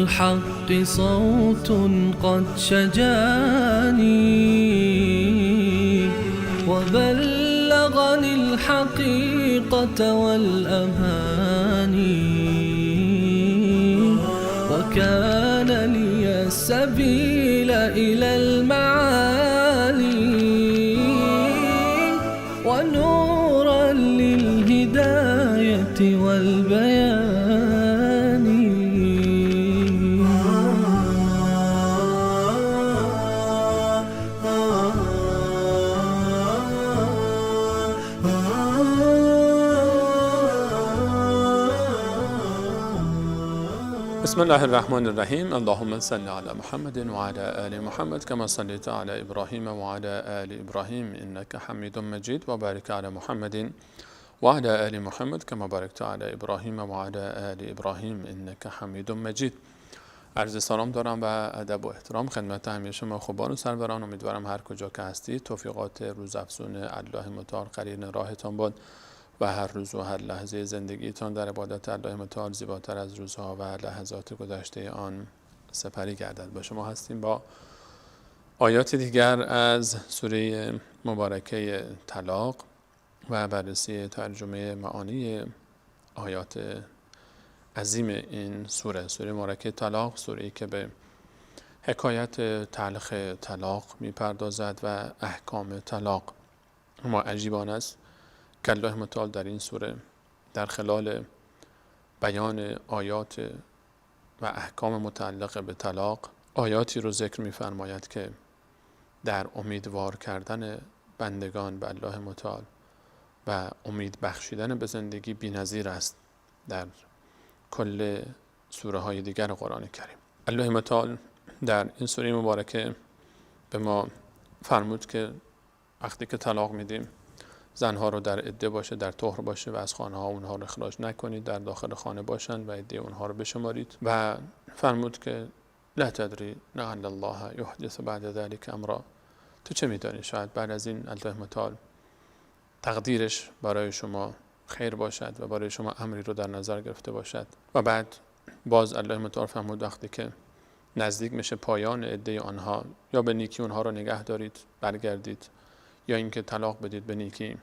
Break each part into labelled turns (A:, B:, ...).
A: الحق صوت قد شجاني وبلغني الحقيقة والأماني وكان لي السبيل إلى المعالي ونورا للهداية والبيان.
B: بسم الله الرحمن الرحیم. اللهم صل علی محمد وعلى آل محمد كما صليت على ابراهیم وعلى آل ابراهیم انك حمید مجید و بارک علی محمد وعلى آل محمد كما باركت على ابراهیم وعلى آل ابراهیم انك حمید مجید. عرض سلام دارم و ادب و احترام خدمت همه شما خوبان و سروران. امیدوارم هر کجا که هستید توفیقات روزافزون الله متعال قرین راهتان باد و هر روز و هر لحظه زندگیتان در عبادت الله متعال زیباتر از روزها و لحظات گذشته آن سپری گردد. با شما هستیم با آیات دیگر از سوره مبارکه طلاق و بررسی ترجمه معانی آیات عظیم این سوره مبارکه طلاق، سوره‌ای که به حکایت تلخ طلاق میپردازد و احکام طلاق. اما عجیب آن است که الله متعال در این سوره در خلال بیان آیات و احکام متعلق به طلاق آیاتی رو ذکر می‌فرماید که در امیدوار کردن بندگان به الله متعال و امید بخشیدن به زندگی بی‌نظیر است در کل سوره های دیگر قرآن کریم. الله متعال در این سوره مبارکه به ما فرمود که وقتی که طلاق میدیم زنها رو در عده باشه، در طهر باشه و از خانه ها اونها رو اخراج نکنید، در داخل خانه باشن و عده اونها رو بشمارید و فرمود که لا تدری لعل الله یحدث بعد ذلك امرا. تو چه میدانی شاید بعد از این الله متعال تقدیرش برای شما خیر باشد و برای شما امری رو در نظر گرفته باشد. و بعد باز الله متعال فرمود وقتی که نزدیک میشه پایان عده آنها یا به نیکی اونها رو نگه دارید، برگردید، یا اینکه طلاق بدید به نیکی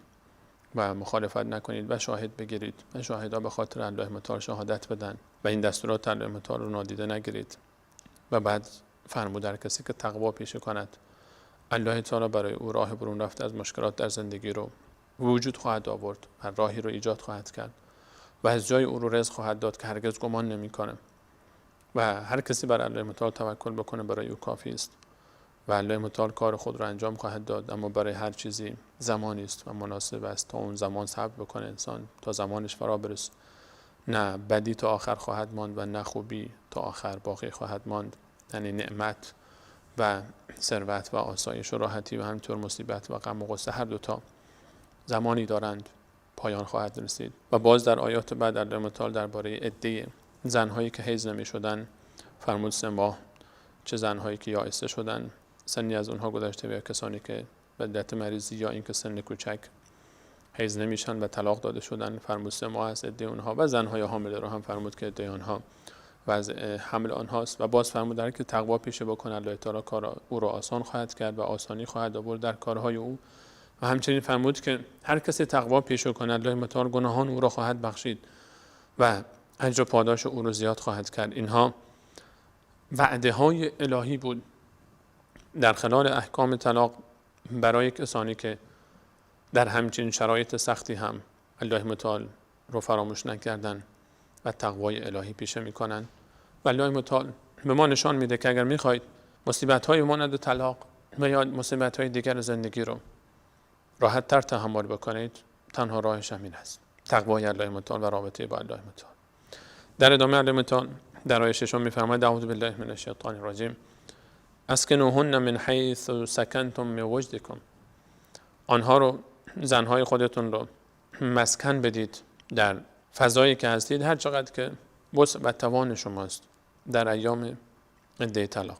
B: و مخالفت نکنید و شاهد بگیرید و شاهدها به خاطر الله متعال شهادت بدن و این دستورات الله متعال رو نادیده نگیرید. و بعد فرمود در کسی که تقوا پیشه کند الله تعالی برای او راه برون رفته از مشکلات در زندگی رو وجود خواهد آورد و راهی رو ایجاد خواهد کرد و از جای او رو رزق خواهد داد که هرگز گمان نمی‌کنه و هر کسی بر الله متعال توکل بکنه برای او کافی است و الله متعال کار خود را انجام خواهد داد. اما برای هر چیزی زمانی است و مناسب است. تا اون زمان صبر بکنه انسان تا زمانش فرا برسه. نه بدی تا آخر خواهد ماند و نه خوبی تا آخر باقی خواهد ماند. یعنی نعمت و ثروت و آسایش و راحتی و همینطور مصیبت و غم و غصه هر دوتا زمانی دارند پایان خواهد رسید. و باز در آیات بعد الله متعال درباره عده زنهایی که حیض نمی شدن فرمود 3 ماه، چه زنهایی که یائسه شدن سنی از اونها گذشته و کسانی که به علت مریضی یا اینکه سن کوچک حیض نمیشن و طلاق داده شدن فرمود 3 ماه از عده اونها. و زنهای حامله رو هم فرمود که عده آنها وضع حمل آنهاست. و باز فرمود در که تقوا پیشه بکنه الله تعالی کار او را آسان خواهد کرد و آسانی خواهد آورد در کارهای او. و همچنین فرمود که هر کسی تقوا پیشه کنه الله متعال گناهان او را خواهد بخشید و اجر و پاداش او را زیاد خواهد کرد. اینها وعده های الهی بود در خلال احکام طلاق برای کسانی که در همچین شرایط سختی هم الله متعال رو فراموش نکردن و تقوای الهی پیشه میکنن. و الله متعال به ما نشان میده که اگر میخواید مصیبت های مانند طلاق و یا مصیبت های دیگر زندگی رو راحت تر تحمل بکنید تنها راهش همین است، تقوای الله متعال و رابطه با الله متعال. در ادامه الله متعال در آیه 6 میفرماید اعوذ بالله من الشیطان الرجیم اسکنوهن من حیث سکنتم من وجدکم. آنها رو، زنهای خودتون رو مسکن بدید در فضایی که هستید هر چقدر که وسع و توان شماست در ایام عده طلاق.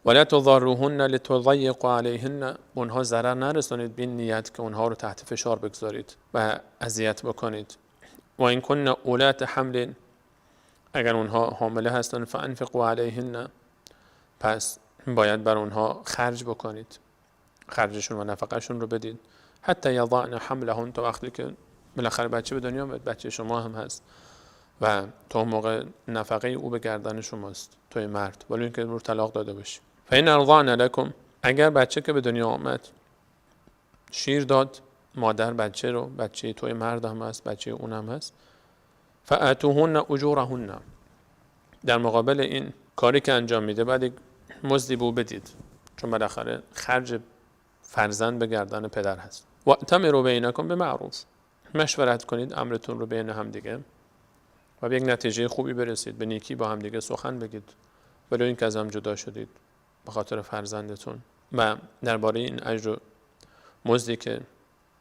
B: ولا تضروهن لتضيقوا عليهن. اونها ضرر نرسونید به نیت که اونها رو تحت فشار بگذارید و اذیت بکنید. و این کن اولات حمل، اگر اونها حامله هستن فانفقوا علیهن، پس باید بر اونها خرج بکنید، خرجشون و نفقهشون رو بدید. حتی یضعن حملهن، تا وقتی که بالاخره بچه به دنیا میاد، بچه شما هم هست و تا اون موقع نفقه او به گردن شماست، توی مرد، ولی اینکه رو طلاق داده باشی. فإن ارضعن لکم، اگر بچه که به دنیا آمد شیر داد، مادر بچه رو، بچه توی مرد هم هست، بچه اون هم هست، فآتوهن اجورهن، در مقابل این کاری که انجام میده بعد مزدی به او بدید، چون بالاخره خرج فرزند به گردن پدر هست. و اتمروا بینکم بمعروف، مشورت کنید امرتون رو بین هم دیگه و به یک نتیجه خوبی برسید، به نیکی با هم دیگه سخن بگید، ولی اینکه از هم جدا شدید به خاطر فرزندتون. و درباره این اجر و مزدی که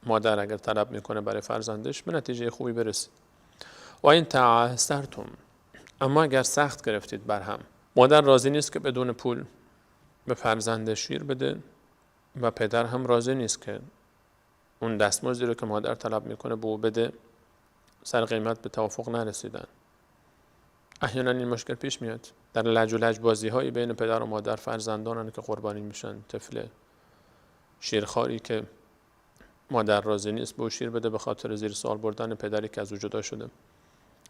B: مادر اگر طلب میکنه برای فرزندش به نتیجه خوبی برسید. و این تعسرتم، اما اگر سخت گرفتید بر هم، مادر راضی نیست که بدون پول به فرزندش شیر بده و پدر هم راضی نیست که اون دستمزدی رو که مادر طلب میکنه به او بده، سر قیمت به توافق نرسیدن. احیانا این مشکل پیش میاد در لج و لج بازی هایی بین پدر و مادر، فرزندانن که قربانی میشن، طفل شیرخواری که مادر راضی نیست به او شیر بده به خاطر زیر سوال بردن پدری که از او جدا شده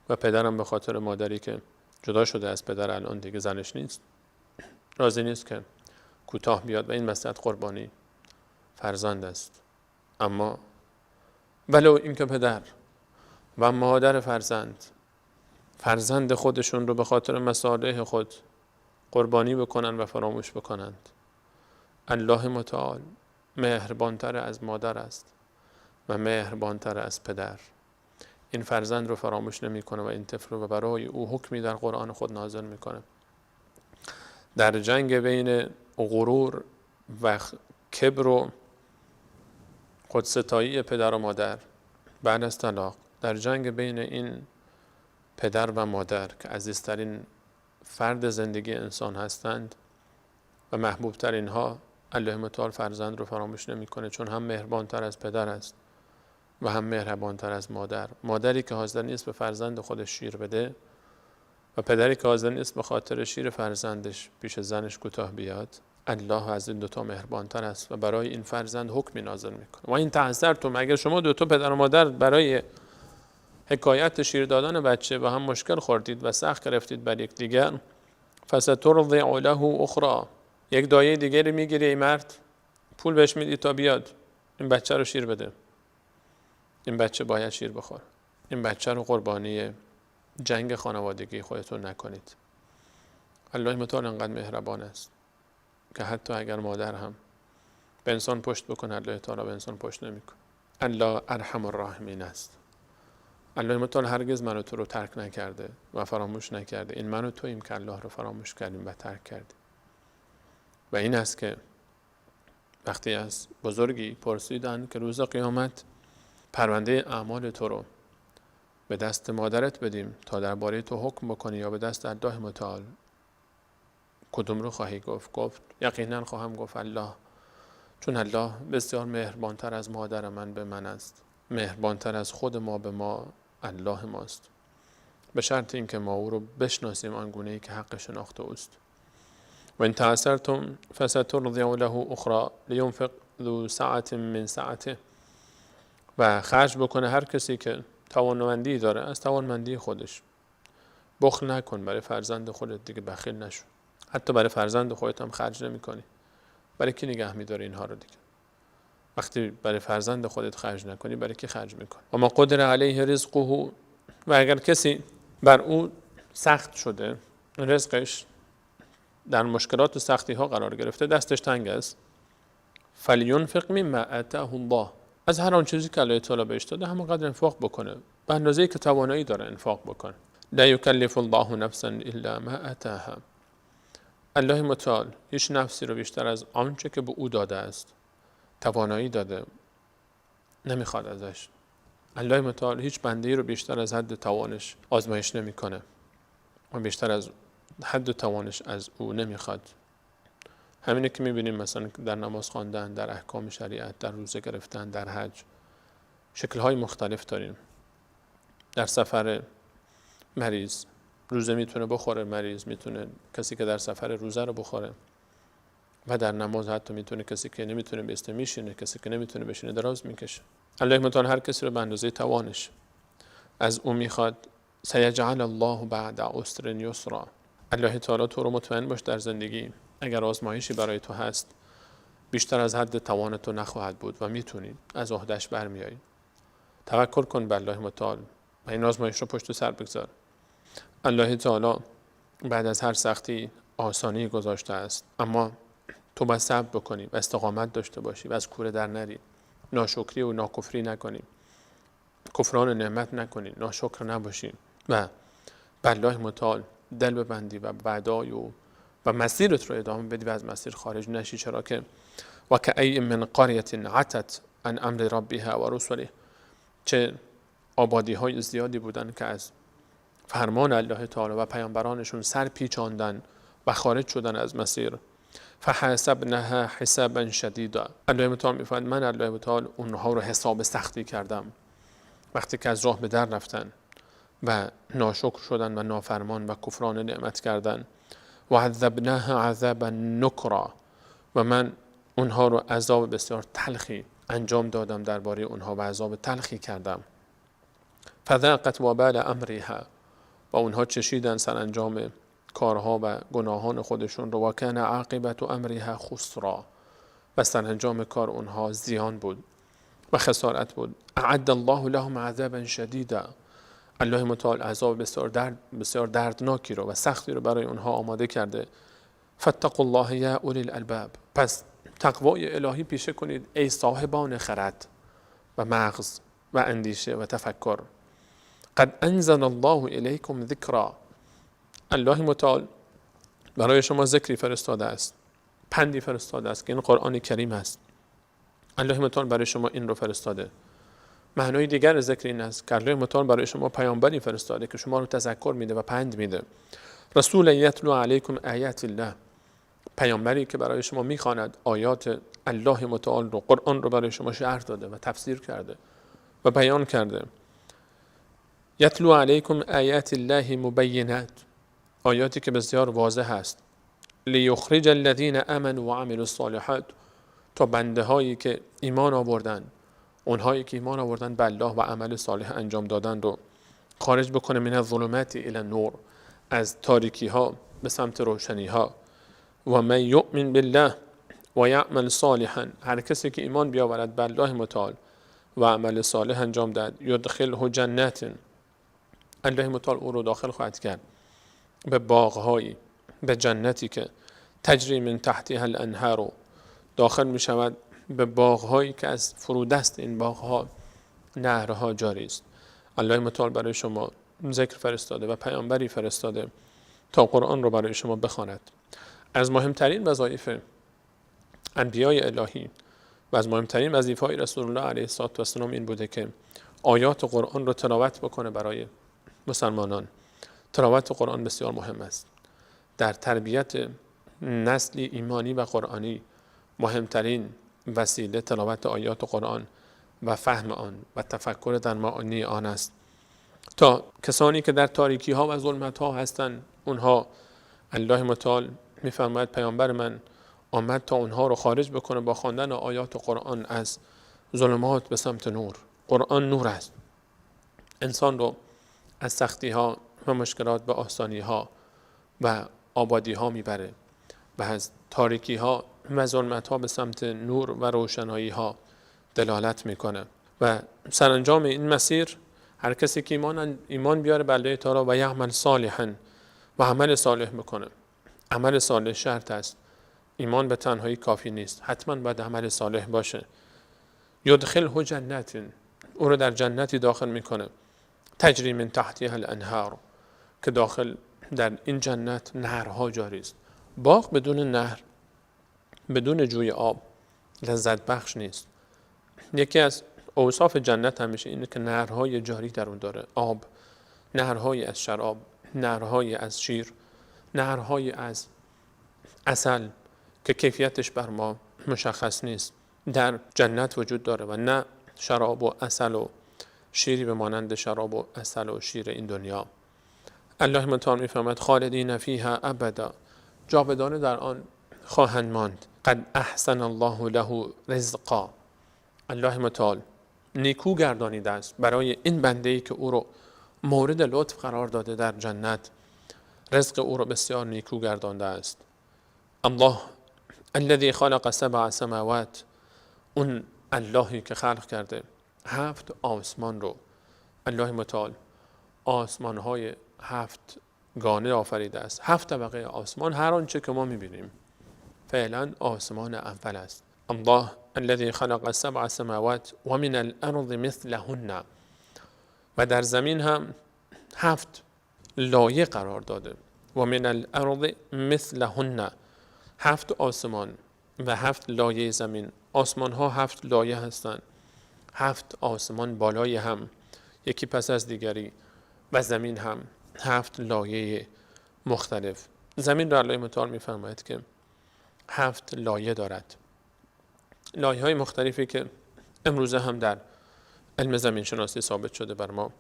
B: و پدرم به خاطر مادری که جدا شده از پدر، الان دیگه زنش نیست، راضی نیست که کوتاه بیاد و این مسئله قربانی فرزند است. اما ولو اینکه پدر و مادر فرزند خودشون رو به خاطر مصالح خود قربانی بکنن و فراموش بکنند، الله متعال مهربانتر از مادر است و مهربانتر از پدر. این فرزند رو فراموش نمیکنه و این طفل رو برای او حکمی در قرآن خود نازل میکنه. در جنگ بین غرور و کبر و خودستایی پدر و مادر بعد از طلاق، در جنگ بین این پدر و مادر که عزیزترین فرد زندگی انسان هستند و محبوب ترین ها، الله متعال فرزند رو فراموش نمیکنه، چون هم مهربانتر از پدر است و هم مهربانتر از مادر. مادری که حاضر نیست به فرزند خودش شیر بده و پدری که حاضر نیست به خاطر شیر فرزندش پیش زنش کوتاه بیاد، الله از این دوتا مهربانتر است و برای این فرزند حکمی نازل میکنه. و این تعثرتم، اگر شما دوتا پدر و مادر برای حکایت شیر دادن بچه با هم مشکل خوردید و سخت گرفتید بر یک دیگر، فسترضع له اخرى، یک دایه دیگری میگیری ای مرد، پول بهش میدی تا بیاد این بچه رو شیر بده. این بچه باید شیر بخوره. این بچه رو قربانی جنگ خانوادگی خودتون نکنید. الله متعال انقدر مهربان است که حتی اگر مادر هم به انسان پشت بکنه، الله تعالی به انسان پشت نمیکنه. الله ارحم الراحمین است. الله متعال هرگز من و تو رو ترک نکرده و فراموش نکرده. این من و توییم که الله رو فراموش کردیم و ترک کردیم. و این است که وقتی از بزرگی پرسیدن که روز قیامت پرونده اعمال تو رو به دست مادرت بدیم تا درباره تو حکم بکنی یا به دست الله متعال، کدوم رو خواهی گفت؟ گفت یقینا خواهم گفت الله، چون الله بسیار مهربانتر از مادر من به من است، مهربانتر از خود ما به ما الله ماست، به شرط اینکه ما او رو بشناسیم آنگونه‌ای که حق شناخته اوست. و ان تعسرتم فسترضع له اخرى لینفق ذو سعة من سعته، و خرج بکنه هر کسی که توانمندی داره از توانمندی خودش. بخل نکن برای فرزند خودت، دیگه بخیل نشو. حتی برای فرزند خودت هم خرج نمی‌کنی، برای کی نگه می‌داری اینها رو دیگه؟ وقتی برای فرزند خودت خرج نکنی برای کی خرج می‌کنی؟ و ما قدر علیه رزقه، و اگر کسی بر او سخت شده، رزقش در مشکلات و سختی ها قرار گرفته، دستش تنگ است، فلینفق مما آتاه الله، از هر آن چیزی که الله تعالی بهش داده همونقدر انفاق بکنه، به اندازه‌ای که توانایی داره انفاق بکنه. لا یکلف الله نفسا الا ما آتاها، الله متعال هیچ نفسی رو بیشتر از آنچه که به او داده است، توانایی داده، نمیخواد ازش. الله متعال هیچ بنده‌ای رو بیشتر از حد توانش آزمایش نمیکنه و بیشتر از حد توانش از او نمیخواد. همینه که میبینیم مثلا در نماز خواندن، در احکام شریعت، در روزه گرفتن، در حج، شکل‌های مختلف داریم. در سفر مریض روزه میتونه بخوره، مریض میتونه، کسی که در سفر روزه رو بخوره، و در نماز حتی میتونه کسی که نمیتونه بیسته میشینه، کسی که نمیتونه بشینه دراز میکشه. الله متعال هر کسی رو به اندازه توانش از او میخواد. سیجعل الله بعد عسر یسرا. الله تعالی تو رو مطمئن باش در زندگی اگر آزمایشی برای تو هست بیشتر از حد توان تو نخواهد بود و میتونی از عهده‌اش برمیایی. توکل کن به الله متعال و این آزمایش رو پشت سر بگذار. الله تعالی بعد از هر سختی آسانی گذاشته است، اما تو باید صبر بکنی و استقامت داشته باشی و از کوره در نری، ناشکری و ناکفری نکنی، کفران نعمت نکنی، ناشکر نباشی و به الله متعال دل ببندی و بعدای و مسیرت رو ادامه بدی و از مسیر خارج نشی. چرا که و کأی من قریة عتت عن امر ربها و رسله، چه آبادی های زیادی بودن که از فرمان الله تعالی و پیامبرانشون سر پیچاندن و خارج شدن از مسیر. فحسبناها حسابا شدیدا. الله متعال میفرماید من الله متعال اونها رو حساب سختی کردم وقتی که از راه به در رفتن و ناشکر شدن و نافرمان و کفران نعمت کردن. و عذبناها عذابا نکرا، و من اونها رو عذاب بسیار تلخی انجام دادم درباره اونها و عذاب تلخی کردم. فذاقت وبال امرها، و اونها چشیدن سرانجام کارها و گناهان خودشون رو. و کان عاقبت امرها خسرا، و سرانجام کار اونها زیان بود و خسارت بود. اعد الله لهم عذابا شدیدا، الله متعال عذاب بسیار دردناکی رو و سختی رو برای اونها آماده کرده. فاتقوا الله یا اولی الالباب، پس تقوای الهی پیشه کنید ای صاحبان خرد و مغز و اندیشه و تفکر. قد انزل الله الیکم ذکرا، الله متعال برای شما ذکری فرستاده است، پندی فرستاده است که این قرآن کریم است. الله متعال برای شما این رو فرستاده. معنای دیگر ذکر این است که الله متعال برای شما پیامبری فرستاده که شما رو تذکر میده و پند میده. رسول یتلو علیکم آیات الله، پیامبری که برای شما میخواند آیات الله متعال رو، قرآن رو برای شما شرح داده و تفسیر کرده و بیان کرده. یتلو علیکم آیات الله مبینات، آیاتی که بسیار واضح است. لیخرج الذین آمنوا و عملوا الصالحات، تا بنده هایی که ایمان آوردن، اونهایی که ایمان آوردن به الله و عمل صالح انجام دادن رو خارج بکنه. من الظلمات الی النور، از تاریکی ها به سمت روشنی ها. و من یؤمن بالله و یعمل صالحا، هر کسی که ایمان بیاورد به الله متعال و عمل صالح انجام داد، یدخله جنات، الله متعال او رو داخل خواهد کرد به باغهایی، به جنتی که تجری من تحتها الانهار، داخل می شود به باغهایی که از فرودست این باغها نهرها جاری است. الله متعال برای شما ذکر فرستاده و پیامبری فرستاده تا قرآن رو برای شما بخواند. از مهمترین وظایف انبیای الهی و از مهمترین وظیفه‌های رسول الله علیه السلام این بوده که آیات قرآن رو تلاوت بکنه برای مسلمانان. تلاوت قرآن بسیار مهم است. در تربیت نسلی ایمانی و قرآنی مهمترین وسیله تلاوت آیات قرآن و فهم آن و تفکر در معانی آن است، تا کسانی که در تاریکی ها و ظلمت ها هستند، اونها الله متعال میفرماید پیامبر من آمد تا اونها رو خارج بکنه با خواندن آیات قرآن از ظلمات به سمت نور. قرآن نور است، انسان رو از سختی ها و مشکلات به آسانی ها و آبادی ها میبره و از تاریکی ها و ظلمت ها به سمت نور و روشنایی ها دلالت میکنه. و سرانجام این مسیر هر کسی که ایمان بیاره به الله تعالی و یعمل صالحا و عمل صالح میکنه. عمل صالح شرط است، ایمان به تنهایی کافی نیست، حتما باید عمل صالح باشه. یدخله جنت، او رو در جنتی داخل میکنه تجری من تحتها الانهار، که در این جنت نهرها جاری است. باغ بدون نهر، بدون جوی آب لذت بخش نیست. یکی از اوصاف جنت همیشه اینه که نهرهای جاری در اون داره، آب، نهرهای از شراب، نهرهای از شیر، نهرهای از عسل که کیفیتش بر ما مشخص نیست، در جنت وجود داره و نه شراب و عسل و شیری به مانند شراب و عسل و شیر این دنیا. الله متعال میفهمد خالدین فیها ابدا، جاودانه در آن خواهند ماند. قد احسن الله له رزقا، الله متعال نیکو گردانیده است برای این بنده‌ای که او رو مورد لطف قرار داده در جنت، رزق او رو بسیار نیکو گردانده است. الله الذي خلق 7 سماوات، اون اللهی که خلق کرده 7 آسمان رو. الله متعال آسمان‌های 7 گانه آفریده است. 7 طبقه آسمان، هر آنچه که ما می‌بینیم فعلا آسمان اول است. الله الذي خلق 7 سماوات و من الارض مثلهن، و در زمین هم 7 لایه قرار داده. و من الارض مثلهن، 7 آسمان و 7 لایه زمین. آسمان ها 7 لایه هستند، 7 آسمان بالای هم یکی پس از دیگری، و زمین هم 7 لایه مختلف. زمین را الله متعال می‌فرماید که 7 لایه دارد، لایه های مختلفی که امروزه هم در علم زمین شناسی ثابت شده بر ما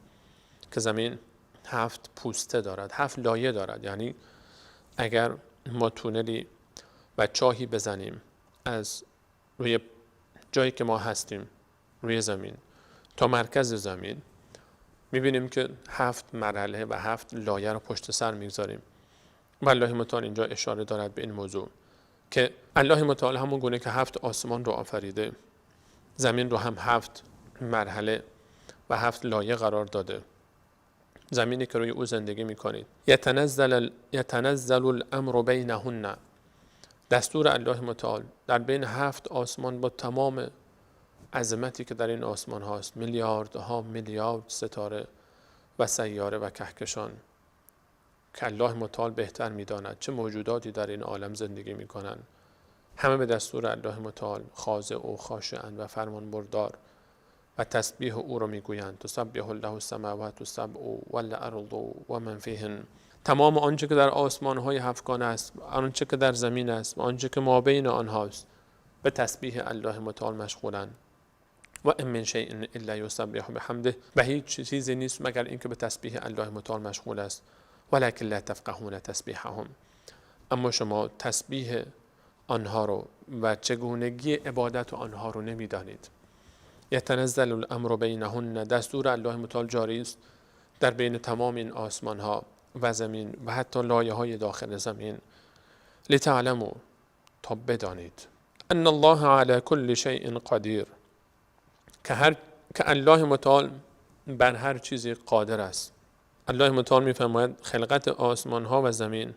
B: که زمین 7 پوسته دارد، 7 لایه دارد. یعنی اگر ما تونلی و چاهی بزنیم از روی جایی که ما هستیم روی زمین تا مرکز زمین، میبینیم که 7 مرحله و 7 لایه رو پشت سر میگذاریم. و الله متعال اینجا اشاره دارد به این موضوع که الله متعال همون گونه که 7 آسمان رو آفریده، زمین رو هم 7 مرحله و 7 لایه قرار داده. زمینی که روی او زندگی میکنید، یتنزل الامر بینهن، دستور الله متعال در بین 7 آسمان با تمام عظمتی که در این آسمان هاست، میلیاردها میلیارد ستاره و سیاره و کهکشان که الله متعال بهتر میداند چه موجوداتی در این عالم زندگی میکنند، همه به دستور الله متعال خاضع و خاشعند و فرمان بردار و تسبیح او رو میگویند. تسبح له السماوات السبع والارض و من فیهن، تمام آنچه که در آسمان های 7 گانه است، آنچه که در زمین است و آنچه که ما بین آنهاست به تسبیح الله متعال مشغولند. و ان من شیء الا یسبح بحمده، و هیچ چیزی نیست مگر اینکه به تسبیح الله متعال مشغول است. ولکن لا تفقهون تسبیحهم، اما شما تسبیح آنها رو و چگونگی عبادت آنها رو نمیدانید. یتنزل الامر بینهن، دستور الله متعال جاری است در بین تمام این آسمان ها و زمین و حتی لایه های داخل زمین. لتعلموا، تا بدانید، ان الله علی کل شیء قدیر، که الله متعال بر هر چیزی قادر است. الله متعال میفرماید خلقت آسمان ها و زمین،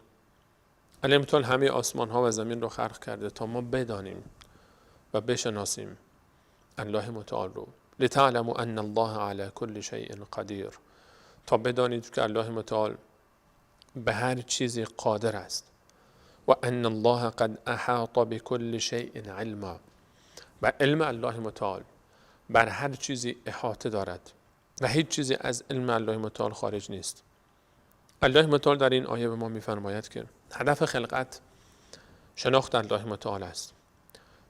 B: الله متعال همه آسمان ها و زمین رو خلق کرده تا ما بدانیم و بشناسیم الله متعال رو. لتعلموا ان الله علی کل شیء قدیر، تا بدانید که الله متعال به هر چیزی قادر است. و ان الله قد احاط بكل شیء علما، و علم الله متعال بر هر چیزی احاطه دارد و هیچ چیزی از علم الله متعال خارج نیست. الله متعال در این آیه به ما می‌فرماید که هدف خلقت شناخت الله متعال است،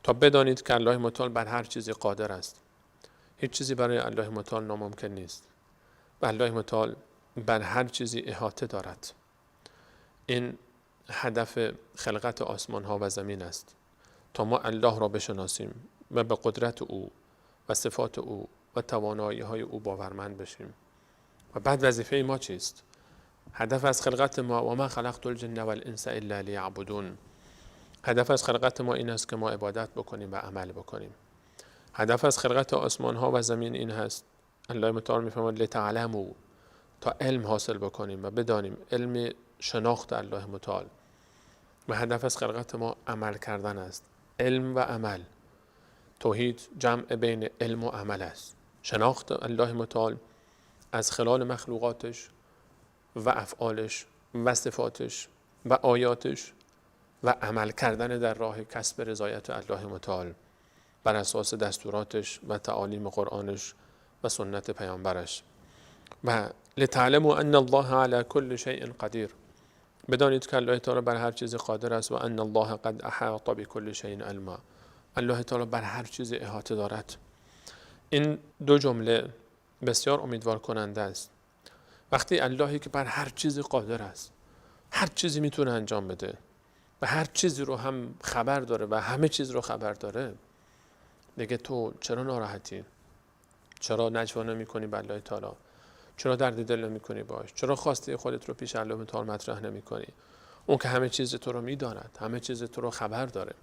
B: تا بدانید که الله متعال بر هر چیزی قادر است. هیچ چیزی برای الله متعال ناممکن نیست و الله متعال بر هر چیزی احاطه دارد. این هدف خلقت آسمان ها و زمین است، تا ما الله را بشناسیم و به قدرت او و صفات او و توانایی های او باورمند بشیم. و بعد وظیفه ما چیست؟ هدف از خلقت ما و ما خلقت الجن والانس الا لیعبدون، هدف از خلقت ما این است که ما عبادت بکنیم و عمل بکنیم. هدف از خلقت آسمان ها و زمین این هست، الله متعال میفرماید لتعلموا، تا علم حاصل بکنیم و بدانیم، علم شناخت الله متعال. و هدف از خلقت ما عمل کردن است، علم و عمل. توحید جمع بین علم و عمل است. شناخت الله متعال از خلال مخلوقاتش و افعالش و صفاتش و آیاتش و عمل کردن در راه کسب رضایت الله متعال بر اساس دستوراتش و تعالیم قرآنش و سنت پیامبرش. و لتعلموا ان الله علی کل شیء قدیر، بدانید که الله تعالی بر هر چیز قادر است. و ان الله قد احاط بكل شیء علما، الله تعالی بر هر چیز احاطه دارد. این 2 جمله بسیار امیدوار کننده است وقتی اللهی که بر هر چیزی قادر است، هر چیزی میتونه انجام بده و هر چیزی رو هم خبر داره و همه چیز رو خبر داره، دیگه تو چرا ناراحتی؟ چرا نجوا نمی‌کنی به الله تعالی؟ چرا درد دل نمی‌کنی باش؟ چرا خواسته خودت رو پیش الله تعالی مطرح نمی‌کنی؟ اون که همه چیز تو رو می‌داند، همه چیز تو رو خبر داره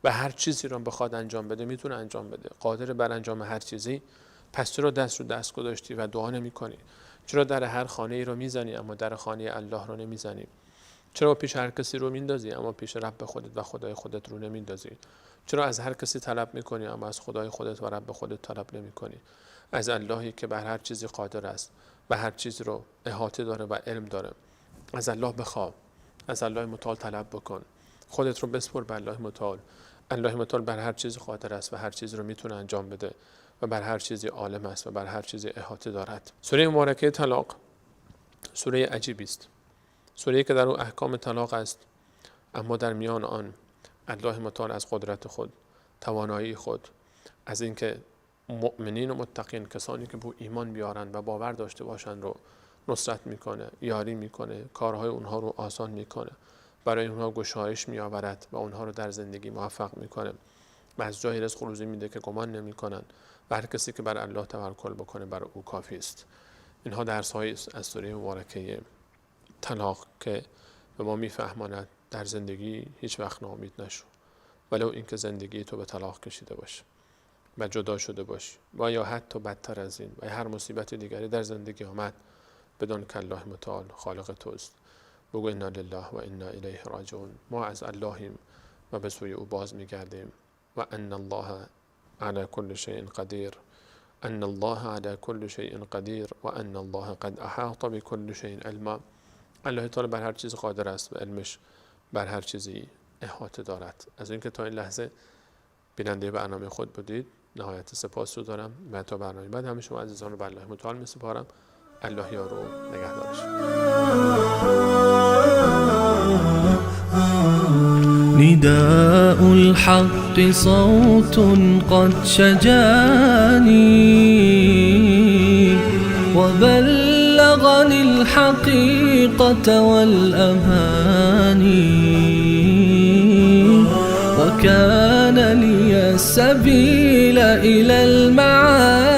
B: و هر چیزی رو بخواد انجام بده میتونه انجام بده، قادر بر انجام هر چیزی. پس چرا دست رو دست گذاشتی و دعا نمی‌کنی؟ چرا در هر خانه ای رو میزنی اما در خانه الله رو نمیزنی؟ چرا پیش هر کسی رو میندازی اما پیش رب خودت و خدای خودت رو نمیندازی؟ چرا از هر کسی طلب میکنی اما از خدای خودت و رب خودت طلب نمیکنی؟ از اللهی که بر هر چیزی قادر است و هر چیز رو احاطه داره و علم داره. از الله بخواه، از الله متعال طلب بکن، خودت رو بسپر به الله متعال. الله متعال بر هر چیزی قادر است و هر چیز رو میتونه انجام بده و بر هر چیزی عالم است و بر هر چیزی احاطه دارد. سوره مبارکه طلاق سوره عجیبی است، سوره‌ای که در او احکام طلاق است، اما در میان آن الله متعال از قدرت خود، توانایی خود، از اینکه مؤمنین و متقین، کسانی که به ایمان بیارند و باور داشته باشند رو نصرت میکنه، یاری میکنه، کارهای اونها رو آسان میکنه، برای اونها گشایش میآورد و اونها رو در زندگی موفق میکنه و از جای رزق روزی میده که گمان نمیکنند و هر کسی که بر الله توکل بکنه بر او کافی است. اینها درس‌های از سوره مبارکه طلاق که به ما میفهماند در زندگی هیچ وقت ناامید نشو، ولو اینکه زندگی تو به طلاق کشیده باشه و جدا شده باشی و یا حتی بدتر از این و هر مصیبت دیگری در زندگی آمد، بدون که الله متعال خالق توست. بگو انا لله و انا الیه راجعون. ما از اللهیم و به سوی او باز میگردیم و ان الله علی کل شیء قدیر، ان الله علی کل شیء قدیر و ان الله قد احاط بكل شیء علما. الله تعالی بر هر چیز قادر است و علمش بر هر چیزی احاطه دارد. از اینکه تا این لحظه بیننده برنامه خود بودید نهایت سپاس رو دارم و تا برنامه بعد همه شما عزیزان رو به الله متعال میسپارم. الله یار و نگهدارش.
A: نداء الحق صوت قد شجاني وبلغني الحقيقة والأماني وكان لي السبيل إلى المعاني